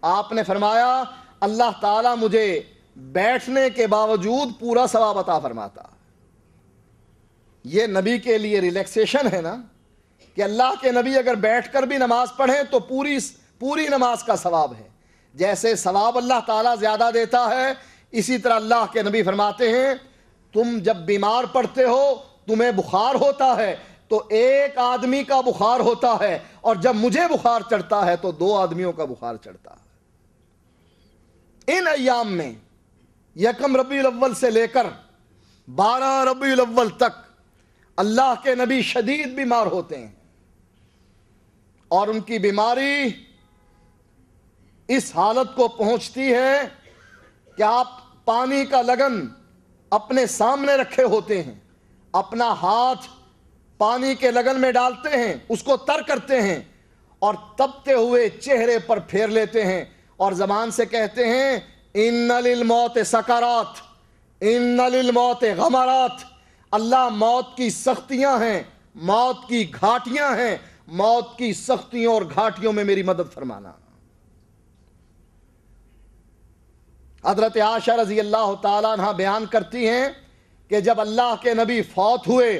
آپ نے فرمایا اللہ تعالیٰ مجھے بیٹھنے کے باوجود پورا ثواب عطا فرماتا. یہ نبی کے لیے ریلیکسیشن ہے نا کہ اللہ کے نبی اگر بیٹھ کر بھی نماز پڑھیں تو پوری نماز کا ثواب ہے. جیسے ثواب اللہ تعالیٰ زیادہ دیتا ہے، اسی طرح اللہ کے نبی فرماتے ہیں تم جب بیمار پڑتے ہو، تمہیں بخار ہوتا ہے تو ایک آدمی کا بخار ہوتا ہے، اور جب مجھے بخار چڑھتا ہے تو 2 آدمیوں کا بخار چڑھتا ہے. ان ایام میں 1 ربیع الاول سے لے کر 12 ربیع الاول تک اللہ کے نبی شدید بیمار ہوتے ہیں، اور ان کی بیماری اس حالت کو پہنچتی ہے کہ آپ پانی کا لگن اپنے سامنے رکھے ہوتے ہیں، اپنا ہاتھ پانی کے لگن میں ڈالتے ہیں، اس کو تر کرتے ہیں اور تپتے ہوئے چہرے پر پھیر لیتے ہیں اور زبان سے کہتے ہیں ان للموت سکرات، ان للموت غمرات. اللہ موت کی سختیاں ہیں، موت کی گھاٹیاں ہیں، موت کی سختیوں اور گھاٹیوں میں میری مدد فرمانا. حضرت عائشہ رضی اللہ تعالیٰ عنہ بیان کرتی ہیں کہ جب اللہ کے نبی فوت ہوئے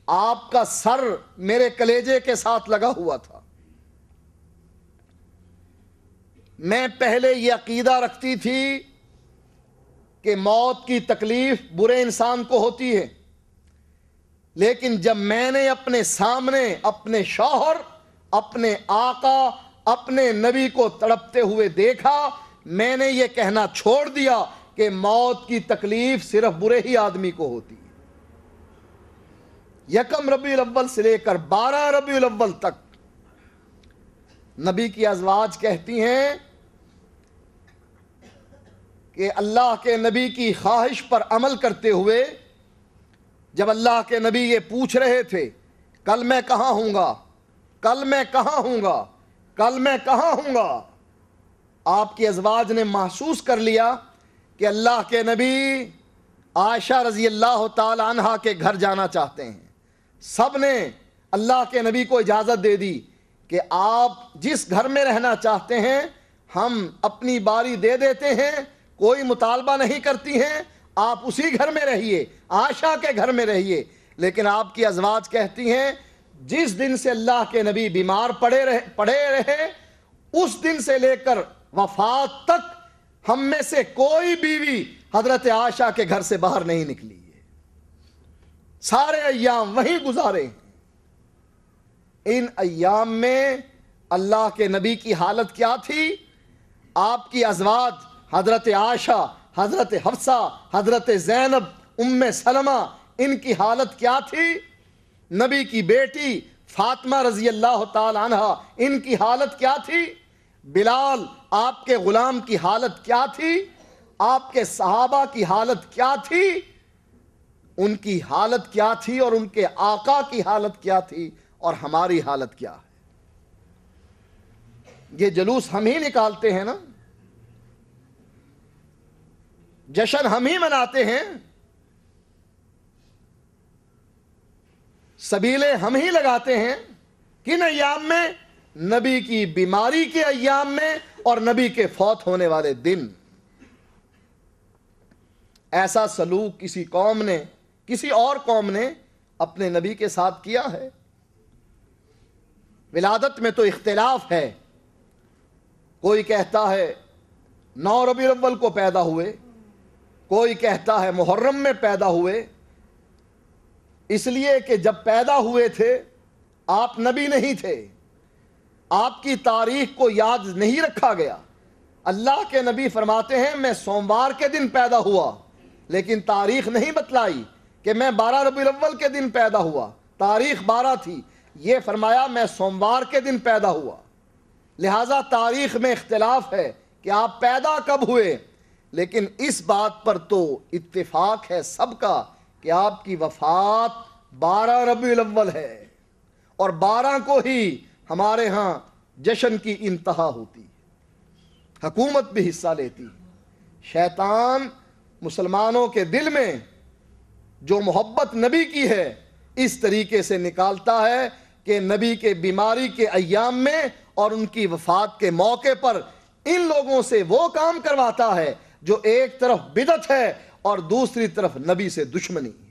آپ کا سر میرے کلیجے کے ساتھ لگا ہوا تھا. میں پہلے یہ عقیدہ رکھتی تھی کہ موت کی تکلیف برے انسان کو ہوتی ہے، لیکن جب میں نے اپنے سامنے اپنے شوہر، اپنے آقا، اپنے نبی کو تڑپتے ہوئے دیکھا، میں نے یہ کہنا چھوڑ دیا کہ موت کی تکلیف صرف برے ہی آدمی کو ہوتی ہے. 1 ربیع الاول سے لے کر 12 ربیع الاول تک نبی کی ازواج کہتی ہیں کہ اللہ کے نبی کی خواہش پر عمل کرتے ہوئے جب اللہ کے نبی یہ پوچھ رہے تھے کل میں کہاں ہوں گا، کل میں کہاں ہوں گا، کل میں کہاں ہوں گا، آپ کی ازواج نے محسوس کر لیا کہ اللہ کے نبی عائشہ رضی اللہ تعالی عنہا کے گھر جانا چاہتے ہیں. سب نے اللہ کے نبی کو اجازت دے دی کہ آپ جس گھر میں رہنا چاہتے ہیں ہم اپنی باری دے دیتے ہیں، کوئی مطالبہ نہیں کرتی ہیں، آپ اسی گھر میں رہیے، عائشہ کے گھر میں رہیے. لیکن آپ کی ازواج کہتی ہیں جس دن سے اللہ کے نبی بیمار پڑے رہے اس دن سے لے کر وفات تک ہم میں سے کوئی بیوی حضرت عائشہ کے گھر سے باہر نہیں نکلی ہے، سارے ایام وہیں گزارے ہیں. ان ایام میں اللہ کے نبی کی حالت کیا تھی؟ آپ کی ازواج حضرت عائشہ، حضرت حفصہ، حضرت زینب، ام سلمہ، ان کی حالت کیا تھی؟ نبی کی بیٹی فاطمہ رضی اللہ تعالی عنہ، ان کی حالت کیا تھی؟ بلال آپ کے غلام کی حالت کیا تھی؟ آپ کے صحابہ کی حالت کیا تھی؟ ان کی حالت کیا تھی اور ان کے آقا کی حالت کیا تھی اور ہماری حالت کیا ہے؟ یہ جلوس ہم ہی نکالتے ہیں نا، جشن ہم ہی مناتے ہیں، سبیلے ہم ہی لگاتے ہیں. کن ایام میں؟ نبی کی بیماری کے ایام میں اور نبی کے فوت ہونے والے دن. ایسا سلوک کسی قوم نے، کسی اور قوم نے اپنے نبی کے ساتھ کیا ہے؟ ولادت میں تو اختلاف ہے، کوئی کہتا ہے 9 ربیع الاول کو پیدا ہوئے، کوئی کہتا ہے محرم میں پیدا ہوئے. اس لیے کہ جب پیدا ہوئے تھے آپ نبی نہیں تھے، آپ کی تاریخ کو یاد نہیں رکھا گیا. اللہ کے نبی فرماتے ہیں میں سوموار کے دن پیدا ہوا، لیکن تاریخ نہیں بتلائی کہ میں 12 ربیع الاول کے دن پیدا ہوا، تاریخ 12 تھی. یہ فرمایا میں سوموار کے دن پیدا ہوا. لہذا تاریخ میں اختلاف ہے کہ آپ پیدا کب ہوئے، لیکن اس بات پر تو اتفاق ہے سب کا کہ آپ کی وفات 12 ربیع الاول ہے، اور 12 کو ہی ہمارے ہاں جشن کی انتہا ہوتی ہے، حکومت بھی حصہ لیتی ہے. شیطان مسلمانوں کے دل میں جو محبت نبی کی ہے اس طریقے سے نکالتا ہے کہ نبی کے بیماری کے ایام میں اور ان کی وفات کے موقع پر ان لوگوں سے وہ کام کرواتا ہے جو ایک طرف بدعت ہے اور دوسری طرف نبی سے دشمنی ہے۔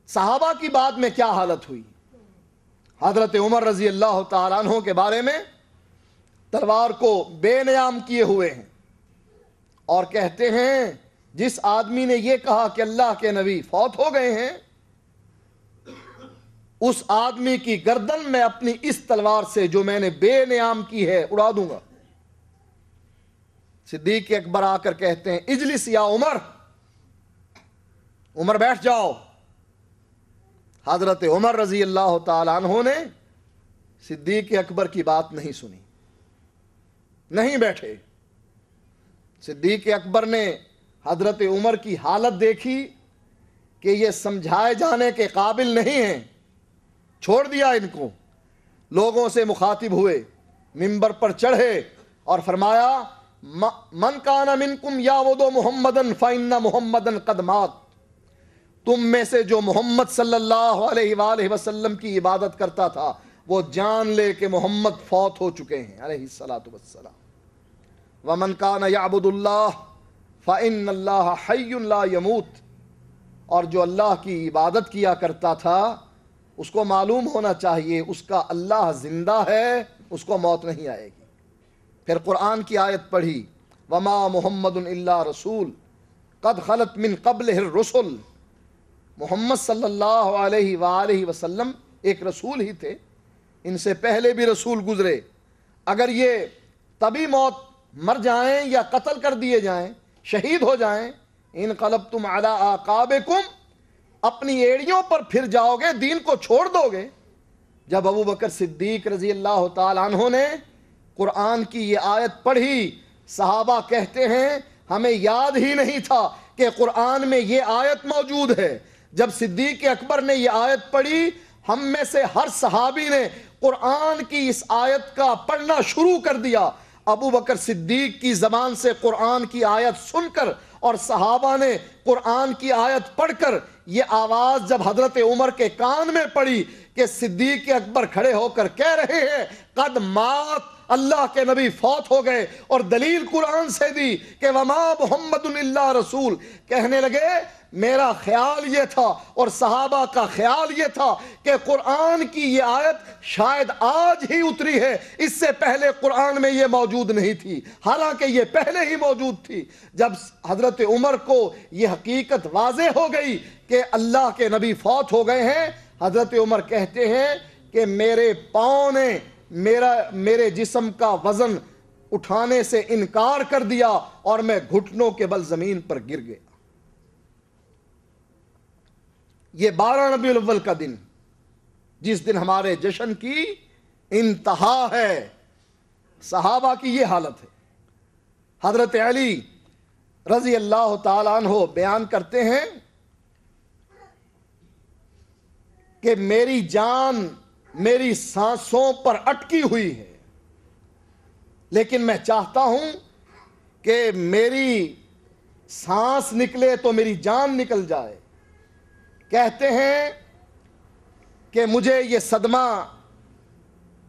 صحابہ کی بعد میں کیا حالت ہوئی؟ حضرت عمر رضی اللہ تعالیٰ عنہ کے بارے میں تلوار کو بے نیام کیے ہوئے ہیں اور کہتے ہیں جس آدمی نے یہ کہا کہ اللہ کے نبی فوت ہو گئے ہیں، اس آدمی کی گردن میں اپنی اس تلوار سے جو میں نے بے نیام کی ہے اڑا دوں گا۔ صدیق اکبر آ کر کہتے ہیں اجلس یا عمر، عمر بیٹھ جاؤ۔ حضرت عمر رضی اللہ تعالیٰ عنہ نے صدیق اکبر کی بات نہیں سنی، نہیں بیٹھے۔ صدیق اکبر نے حضرت عمر کی حالت دیکھی کہ یہ سمجھائے جانے کے قابل نہیں ہیں، چھوڑ دیا ان کو۔ لوگوں سے مخاطب ہوئے، منبر پر چڑھے اور فرمایا من کان منکم یعبد محمدا فإن محمدا قد مات، تم میں سے جو محمد صلی اللہ علیہ وآلہ وسلم کی عبادت کرتا تھا وہ جان لے کہ محمد فوت ہو چکے ہیں علیہ الصلاۃ والسلام۔ ومن کان یعبد اللہ فإن اللہ حی لا یموت، اور جو اللہ کی عبادت کیا کرتا تھا اس کو معلوم ہونا چاہیے اس کا اللہ زندہ ہے، اس کو موت نہیں آئے گی۔ پھر قرآن کی آیت پڑھی وما محمد الا رسول قد خلت من قبلہ الرسل، محمد صلی اللہ علیہ وآلہ وسلم ایک رسول ہی تھے، ان سے پہلے بھی رسول گزرے، اگر یہ طبی موت مر جائیں یا قتل کر دیے جائیں، شہید ہو جائیں، انقلبتم علی اعقابکم، اپنی ایڑیوں پر پھر جاؤ گے، دین کو چھوڑ دو گے۔ جب ابو بکر صدیق رضی اللہ تعالیٰ عنہ نے قرآن کی یہ آیت پڑھی، صحابہ کہتے ہیں ہمیں یاد ہی نہیں تھا کہ قرآن میں یہ آیت موجود ہے۔ جب صدیق اکبر نے یہ آیت پڑھی، ہم میں سے ہر صحابی نے قرآن کی اس آیت کا پڑھنا شروع کر دیا۔ ابو بکر صدیق کی زبان سے قرآن کی آیت سن کر اور صحابہ نے قرآن کی آیت پڑھ کر یہ آواز جب حضرت عمر کے کان میں پڑی کہ صدیق اکبر کھڑے ہو کر کہہ رہے ہیں قد مات، اللہ کے نبی فوت ہو گئے، اور دلیل قرآن سے دی کہ وما محمد الا رسول، کہنے لگے میرا خیال یہ تھا اور صحابہ کا خیال یہ تھا کہ قرآن کی یہ آیت شاید آج ہی اتری ہے، اس سے پہلے قرآن میں یہ موجود نہیں تھی، حالانکہ یہ پہلے ہی موجود تھی۔ جب حضرت عمر کو یہ حقیقت واضح ہو گئی کہ اللہ کے نبی فوت ہو گئے ہیں، حضرت عمر کہتے ہیں کہ میرے پاؤں نے میرے جسم کا وزن اٹھانے سے انکار کر دیا اور میں گھٹنوں کے بل زمین پر گر گیا۔ یہ 12 ربیع الاول کا دن، جس دن ہمارے جشن کی انتہا ہے، صحابہ کی یہ حالت ہے۔ حضرت علی رضی اللہ تعالیٰ عنہ بیان کرتے ہیں کہ میری جان میری سانسوں پر اٹکی ہوئی ہے، لیکن میں چاہتا ہوں کہ میری سانس نکلے تو میری جان نکل جائے۔ کہتے ہیں کہ مجھے یہ صدمہ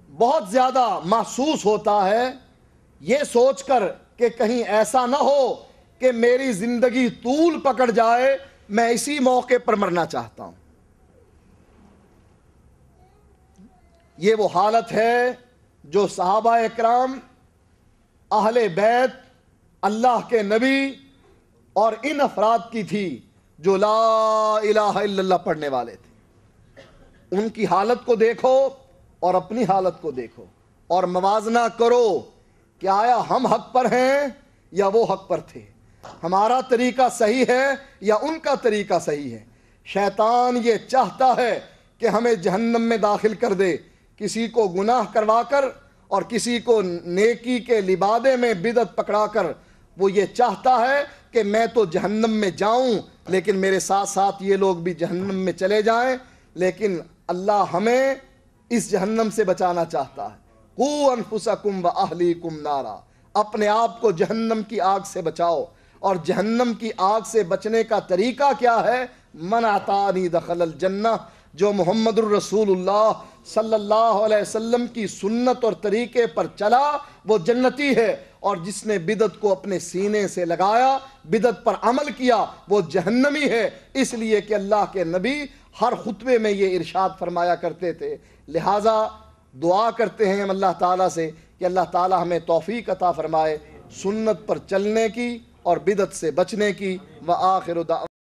بہت زیادہ محسوس ہوتا ہے، یہ سوچ کر کہ کہیں ایسا نہ ہو کہ میری زندگی طول پکڑ جائے، میں اسی موقع پر مرنا چاہتا ہوں۔ یہ وہ حالت ہے جو صحابہ اکرام، اہل بیت، اللہ کے نبی اور ان افراد کی تھی جو لا الہ الا اللہ پڑھنے والے تھے۔ ان کی حالت کو دیکھو اور اپنی حالت کو دیکھو اور موازنہ کرو کہ آیا ہم حق پر ہیں یا وہ حق پر تھے، ہمارا طریقہ صحیح ہے یا ان کا طریقہ صحیح ہے۔ شیطان یہ چاہتا ہے کہ ہمیں جہنم میں داخل کر دے، کسی کو گناہ کروا کر اور کسی کو نیکی کے لبادے میں بدعت پکڑا کر وہ یہ چاہتا ہے کہ میں تو جہنم میں جاؤں لیکن میرے ساتھ ساتھ یہ لوگ بھی جہنم میں چلے جائیں، لیکن اللہ ہمیں اس جہنم سے بچانا چاہتا ہے۔ قُوا أَنفُسَكُمْ وَأَهْلِيكُمْ نَارًا، اپنے آپ کو جہنم کی آگ سے بچاؤ۔ اور جہنم کی آگ سے بچنے کا طریقہ کیا ہے؟ مَنْ أَطَاعَنِي دَخَلَ الْجَنَّةَ، جو محمد الرسول اللہ صلی اللہ علیہ وسلم کی سنت اور طریقے پر چلا وہ جنتی ہے، اور جس نے بدعت کو اپنے سینے سے لگایا، بدعت پر عمل کیا، وہ جہنمی ہے۔ اس لیے کہ اللہ کے نبی ہر خطبے میں یہ ارشاد فرمایا کرتے تھے۔ لہٰذا دعا کرتے ہیں ہم اللہ تعالیٰ سے کہ اللہ تعالیٰ ہمیں توفیق عطا فرمائے سنت پر چلنے کی اور بدعت سے بچنے کی۔ وآخر دعوانا